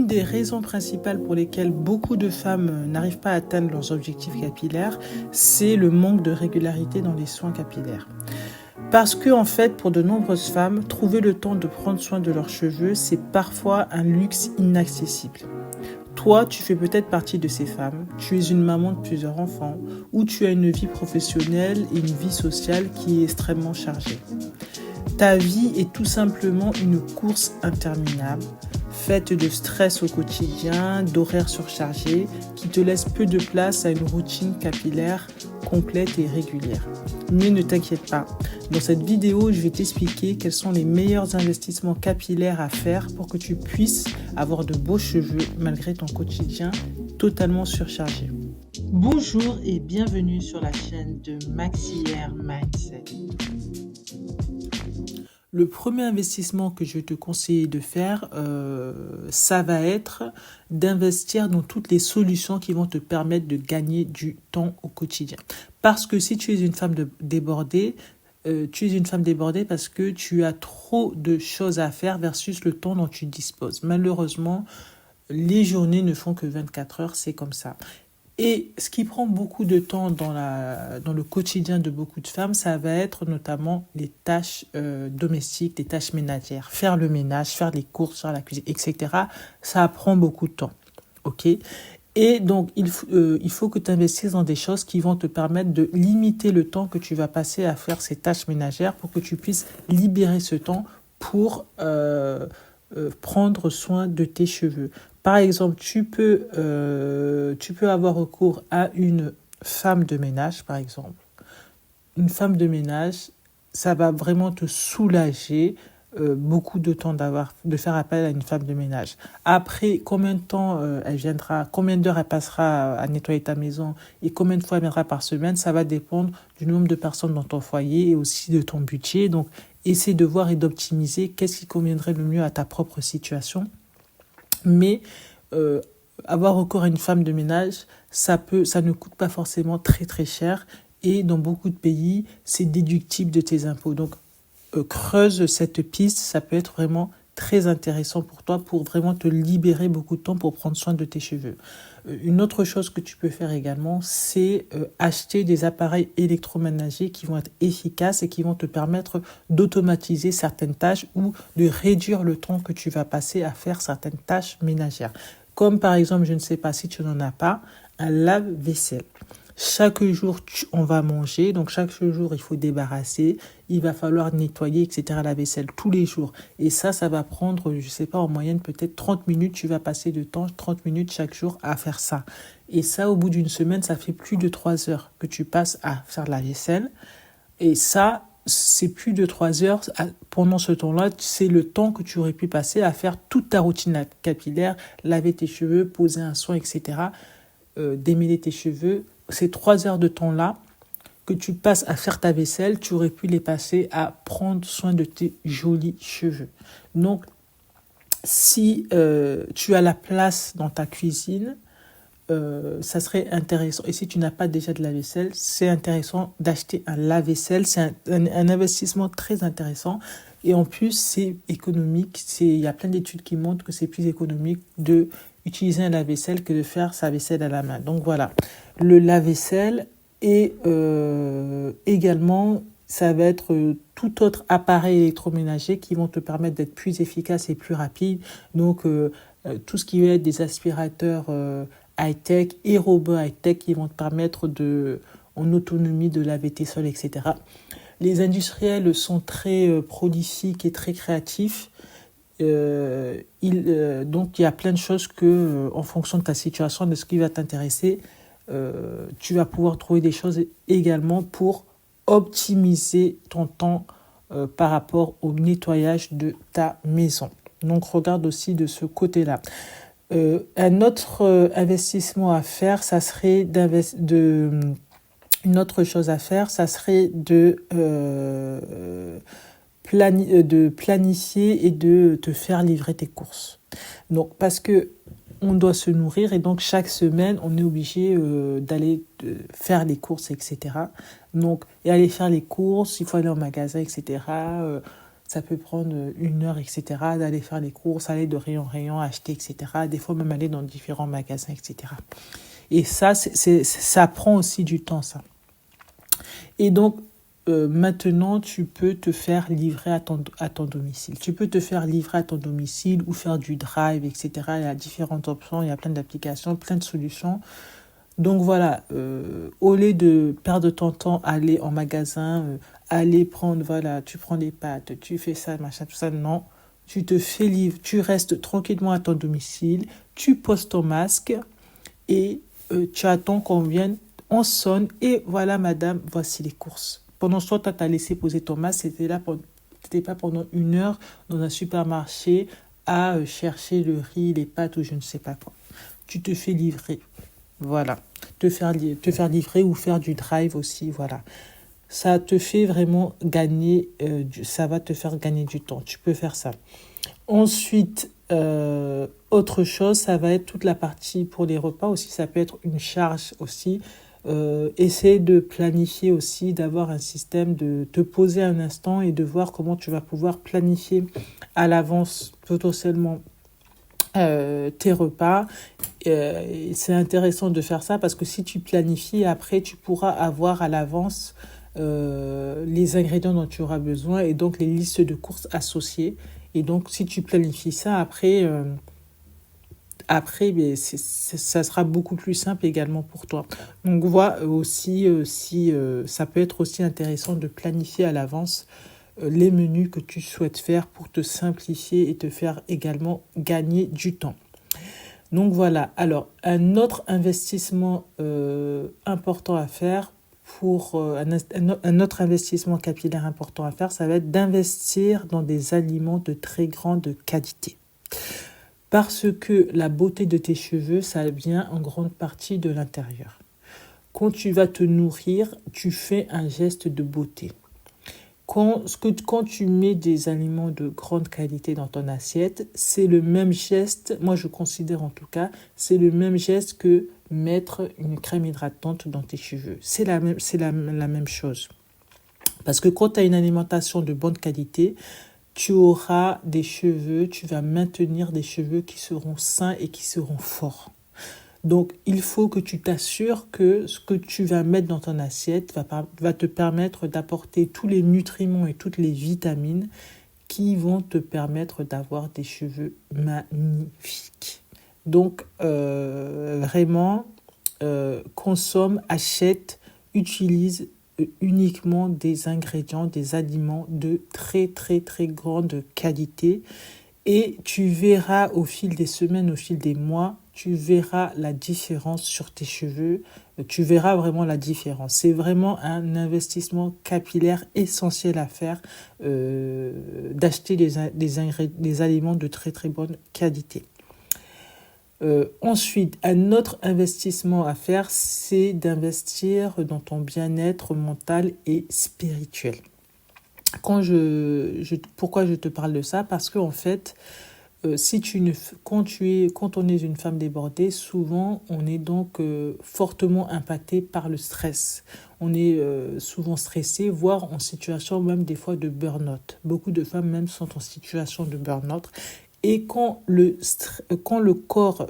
une des raisons principales pour lesquelles beaucoup de femmes n'arrivent pas à atteindre leurs objectifs capillaires, c'est le manque de régularité dans les soins capillaires. Parce que, en fait, pour de nombreuses femmes, trouver le temps de prendre soin de leurs cheveux, c'est parfois un luxe inaccessible. Toi, tu fais peut-être partie de ces femmes, tu es une maman de plusieurs enfants, ou tu as une vie professionnelle et une vie sociale qui est extrêmement chargée. Ta vie est tout simplement une course interminable, faite de stress au quotidien, d'horaires surchargés, qui te laisse peu de place à une routine capillaire complète et régulière. Mais ne t'inquiète pas, dans cette vidéo, je vais t'expliquer quels sont les meilleurs investissements capillaires à faire pour que tu puisses avoir de beaux cheveux malgré ton quotidien totalement surchargé. Bonjour et bienvenue sur la chaîne de Maxillaire Mindset. Le premier investissement que je vais te conseiller de faire, ça va être d'investir dans toutes les solutions qui vont te permettre de gagner du temps au quotidien. Parce que si tu es une femme débordée, tu es une femme débordée parce que tu as trop de choses à faire versus le temps dont tu disposes. Malheureusement, les journées ne font que 24 heures, c'est comme ça. Et ce qui prend beaucoup de temps dans le quotidien de beaucoup de femmes, ça va être notamment les tâches domestiques, les tâches ménagères. Faire le ménage, faire les courses, faire la cuisine, etc. Ça prend beaucoup de temps. Ok ? Et donc, il faut que tu investisses dans des choses qui vont te permettre de limiter le temps que tu vas passer à faire ces tâches ménagères pour que tu puisses libérer ce temps pour prendre soin de tes cheveux. Par exemple, tu peux avoir recours à une femme de ménage, par exemple. Une femme de ménage, ça va vraiment te soulager beaucoup de temps de faire appel à une femme de ménage. Après, combien de temps elle viendra, combien d'heures elle passera à nettoyer ta maison et combien de fois elle viendra par semaine, ça va dépendre du nombre de personnes dans ton foyer et aussi de ton budget. Donc, essaie de voir et d'optimiser qu'est-ce qui conviendrait le mieux à ta propre situation. Mais avoir recours à une femme de ménage, ça ne coûte pas forcément très très cher et dans beaucoup de pays, c'est déductible de tes impôts. Donc, creuse cette piste, ça peut être vraiment très intéressant pour toi pour vraiment te libérer beaucoup de temps pour prendre soin de tes cheveux. Une autre chose que tu peux faire également, c'est acheter des appareils électroménagers qui vont être efficaces et qui vont te permettre d'automatiser certaines tâches ou de réduire le temps que tu vas passer à faire certaines tâches ménagères. Comme par exemple, je ne sais pas si tu n'en as pas, un lave-vaisselle. Chaque jour, on va manger, donc chaque jour, il faut débarrasser, il va falloir nettoyer, etc. la vaisselle tous les jours. Et ça va prendre, je ne sais pas, en moyenne peut-être 30 minutes, tu vas passer de temps, 30 minutes chaque jour à faire ça. Et ça, au bout d'une semaine, ça fait plus de 3 heures que tu passes à faire la vaisselle. Et ça, c'est plus de 3 heures. Pendant ce temps-là, c'est le temps que tu aurais pu passer à faire toute ta routine capillaire, laver tes cheveux, poser un soin, etc., démêler tes cheveux. Ces 3 heures de temps-là que tu passes à faire ta vaisselle, tu aurais pu les passer à prendre soin de tes jolis cheveux. Donc, si tu as la place dans ta cuisine, ça serait intéressant. Et si tu n'as pas déjà de lave-vaisselle, c'est intéressant d'acheter un lave-vaisselle. C'est un investissement très intéressant. Et en plus, c'est économique. Il y a plein d'études qui montrent que c'est plus économique de utiliser un lave-vaisselle que de faire sa vaisselle à la main. Donc voilà, le lave-vaisselle et également, ça va être tout autre appareil électroménager qui vont te permettre d'être plus efficace et plus rapide. Donc, tout ce qui va être des aspirateurs high-tech et robots high-tech qui vont te permettre en autonomie de laver tes sols, etc. Les industriels sont très prolifiques et très créatifs. Donc, il y a plein de choses que, en fonction de ta situation, de ce qui va t'intéresser, tu vas pouvoir trouver des choses également pour optimiser ton temps par rapport au nettoyage de ta maison. Donc, regarde aussi de ce côté-là. Un autre investissement à faire, ça serait une autre chose à faire, ça serait de planifier et de te faire livrer tes courses. Donc, parce que on doit se nourrir et donc chaque semaine, on est obligé d'aller faire les courses, etc. Donc, et aller faire les courses, il faut aller au magasin, etc. Ça peut prendre 1 heure, etc., d'aller faire les courses, aller de rayon en rayon, acheter, etc. Des fois même aller dans différents magasins, etc. Et ça, ça prend aussi du temps, ça. Et donc, maintenant, tu peux te faire livrer à ton domicile. Tu peux te faire livrer à ton domicile ou faire du drive, etc. Il y a différentes options, il y a plein d'applications, plein de solutions. Donc voilà, au lieu de perdre ton temps à aller en magasin, aller prendre, voilà, tu prends les pâtes, tu fais ça, machin, tout ça, non. Tu te fais livrer, tu restes tranquillement à ton domicile, tu poses ton masque et tu attends qu'on vienne, on sonne et voilà madame, voici les courses. Pendant ce temps, tu as laissé poser ton masque, c'était pas pendant 1 heure dans un supermarché à chercher le riz, les pâtes ou je ne sais pas quoi. Tu te fais livrer. Voilà, te faire livrer ou faire du drive aussi, voilà. Ça te fait vraiment gagner, ça va te faire gagner du temps. Tu peux faire ça. Ensuite, autre chose, ça va être toute la partie pour les repas aussi. Ça peut être une charge aussi. Essayer de planifier aussi, d'avoir un système de te poser un instant et de voir comment tu vas pouvoir planifier à l'avance potentiellement tes repas. C'est intéressant de faire ça parce que si tu planifies, après, tu pourras avoir à l'avance les ingrédients dont tu auras besoin et donc les listes de courses associées. Et donc, si tu planifies ça, après, ça sera beaucoup plus simple également pour toi. Donc, voilà aussi si ça peut être aussi intéressant de planifier à l'avance les menus que tu souhaites faire pour te simplifier et te faire également gagner du temps. Donc voilà, alors un autre investissement important à faire, un autre investissement capillaire important à faire, ça va être d'investir dans des aliments de très grande qualité. Parce que la beauté de tes cheveux, ça vient en grande partie de l'intérieur. Quand tu vas te nourrir, tu fais un geste de beauté. Quand tu mets des aliments de grande qualité dans ton assiette, c'est le même geste, moi je considère en tout cas, c'est le même geste que mettre une crème hydratante dans tes cheveux. C'est la même chose. Parce que quand tu as une alimentation de bonne qualité, tu auras des cheveux, tu vas maintenir des cheveux qui seront sains et qui seront forts. Donc, il faut que tu t'assures que ce que tu vas mettre dans ton assiette va te permettre d'apporter tous les nutriments et toutes les vitamines qui vont te permettre d'avoir des cheveux magnifiques. Donc, vraiment, consomme, achète, utilise uniquement des ingrédients, des aliments de très, très, très grande qualité. Et tu verras au fil des semaines, au fil des mois, tu verras la différence sur tes cheveux. Tu verras vraiment la différence. C'est vraiment un investissement capillaire essentiel à faire, d'acheter des aliments de très très bonne qualité. Ensuite, un autre investissement à faire, c'est d'investir dans ton bien-être mental et spirituel. Pourquoi je te parle de ça? Parce qu'en fait, quand on est une femme débordée, souvent on est donc fortement impacté par le stress. On est souvent stressé, voire en situation même des fois de burn-out. Beaucoup de femmes même sont en situation de burn-out. Et quand le corps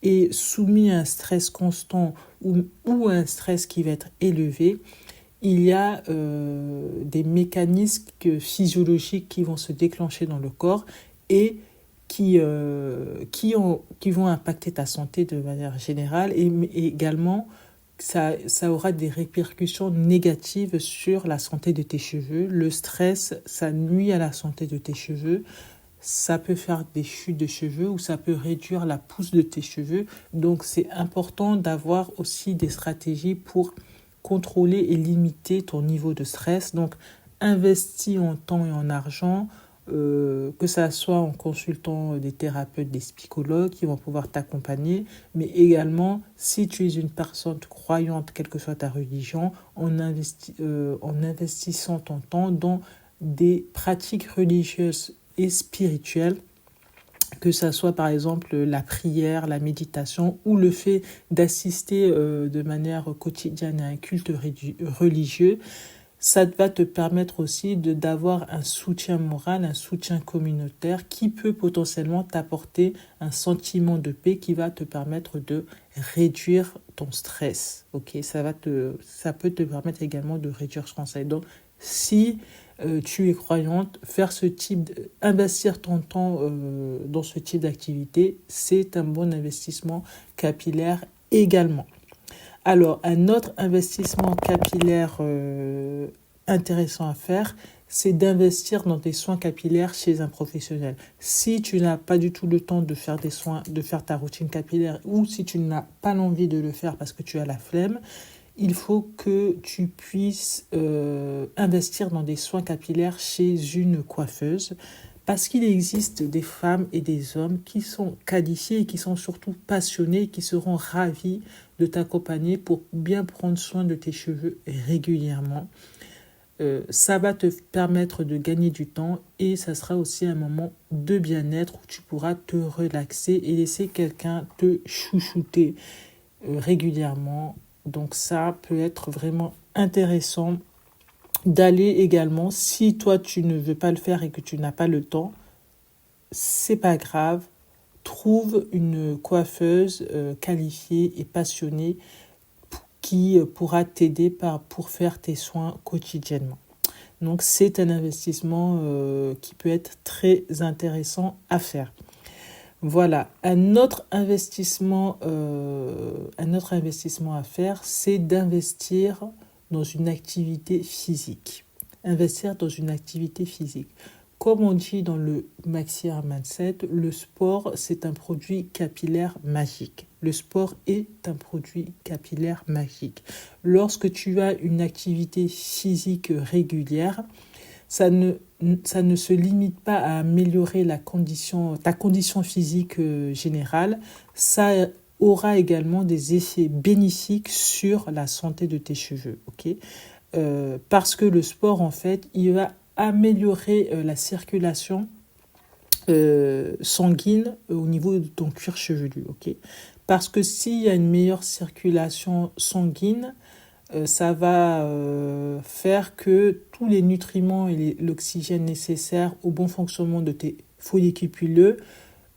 est soumis à un stress constant ou à un stress qui va être élevé, il y a des mécanismes physiologiques qui vont se déclencher dans le corps et qui vont impacter ta santé de manière générale et également ça aura des répercussions négatives sur la santé de tes cheveux. Le stress, ça nuit à la santé de tes cheveux. Ça peut faire des chutes de cheveux ou ça peut réduire la pousse de tes cheveux. Donc, c'est important d'avoir aussi des stratégies pour contrôler et limiter ton niveau de stress. Donc, investis en temps et en argent, que ça soit en consultant des thérapeutes, des psychologues qui vont pouvoir t'accompagner, mais également, si tu es une personne croyante, quelle que soit ta religion, en investissant ton temps dans des pratiques religieuses et spirituelle, que ça soit par exemple la prière, la méditation ou le fait d'assister de manière quotidienne à un culte religieux, Ça va te permettre aussi d'avoir un soutien moral, un soutien communautaire qui peut potentiellement t'apporter un sentiment de paix qui va te permettre de réduire ton stress. Ok, ça peut te permettre également de réduire ton stress. Donc, si tu es croyante, investir ton temps dans ce type d'activité, c'est un bon investissement capillaire également. Alors, un autre investissement capillaire intéressant à faire, c'est d'investir dans des soins capillaires chez un professionnel. Si tu n'as pas du tout le temps de faire des soins, de faire ta routine capillaire, ou si tu n'as pas l'envie de le faire parce que tu as la flemme, il faut que tu puisses investir dans des soins capillaires chez une coiffeuse. Parce qu'il existe des femmes et des hommes qui sont qualifiés et qui sont surtout passionnés et qui seront ravis de t'accompagner pour bien prendre soin de tes cheveux régulièrement. Ça va te permettre de gagner du temps et ça sera aussi un moment de bien-être où tu pourras te relaxer et laisser quelqu'un te chouchouter régulièrement. Donc ça peut être vraiment intéressant d'aller également, si toi tu ne veux pas le faire et que tu n'as pas le temps, c'est pas grave, trouve une coiffeuse qualifiée et passionnée qui pourra t'aider pour faire tes soins quotidiennement. Donc c'est un investissement qui peut être très intéressant à faire. Voilà, un autre investissement à faire, c'est d'investir dans une activité physique. Investir dans une activité physique. Comme on dit dans le Maxi Hair Mindset, le sport, c'est un produit capillaire magique. Le sport est un produit capillaire magique. Lorsque tu as une activité physique régulière, ça ne se limite pas à améliorer ta condition physique générale. Ça aura également des effets bénéfiques sur la santé de tes cheveux. Okay, parce que le sport, en fait, il va améliorer la circulation sanguine au niveau de ton cuir chevelu. Okay, parce que s'il y a une meilleure circulation sanguine, ça va faire que tous les nutriments et l'oxygène nécessaires au bon fonctionnement de tes follicules pileux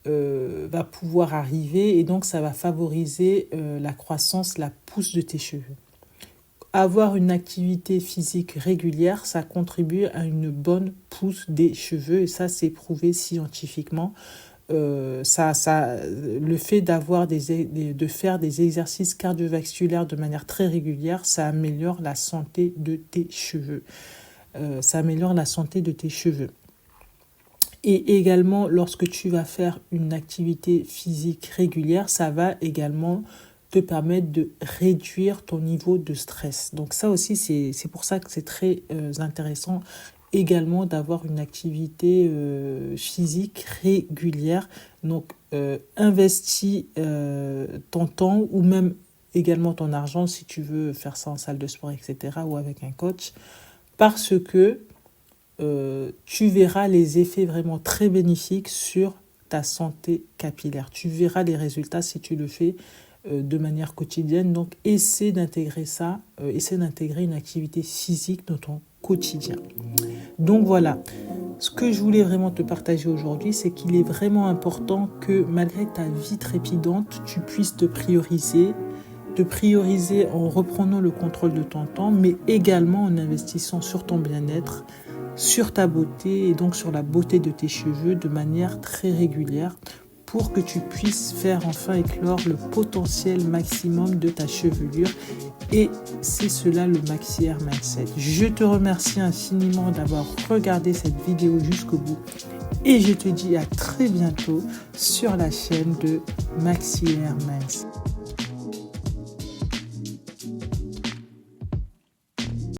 va pouvoir arriver et donc ça va favoriser la croissance, la pousse de tes cheveux. Avoir une activité physique régulière, ça contribue à une bonne pousse des cheveux et ça c'est prouvé scientifiquement. Le fait de faire des exercices cardiovasculaires de manière très régulière, ça améliore la santé de tes cheveux. Et également, lorsque tu vas faire une activité physique régulière, ça va également te permettre de réduire ton niveau de stress. Donc ça aussi, c'est pour ça que c'est très intéressant également d'avoir une activité physique régulière. Donc, investis ton temps ou même également ton argent si tu veux faire ça en salle de sport, etc. ou avec un coach parce que tu verras les effets vraiment très bénéfiques sur ta santé capillaire. Tu verras les résultats si tu le fais de manière quotidienne. Donc, essaie d'intégrer une activité physique dans ton quotidien. Donc voilà, ce que je voulais vraiment te partager aujourd'hui, c'est qu'il est vraiment important que malgré ta vie trépidante, tu puisses te prioriser en reprenant le contrôle de ton temps, mais également en investissant sur ton bien-être, sur ta beauté et donc sur la beauté de tes cheveux de manière très régulière pour que tu puisses faire enfin éclore le potentiel maximum de ta chevelure. Et c'est cela le Maxi Hair Mindset. Je te remercie infiniment d'avoir regardé cette vidéo jusqu'au bout. Et je te dis à très bientôt sur la chaîne de Maxi Hair Mindset.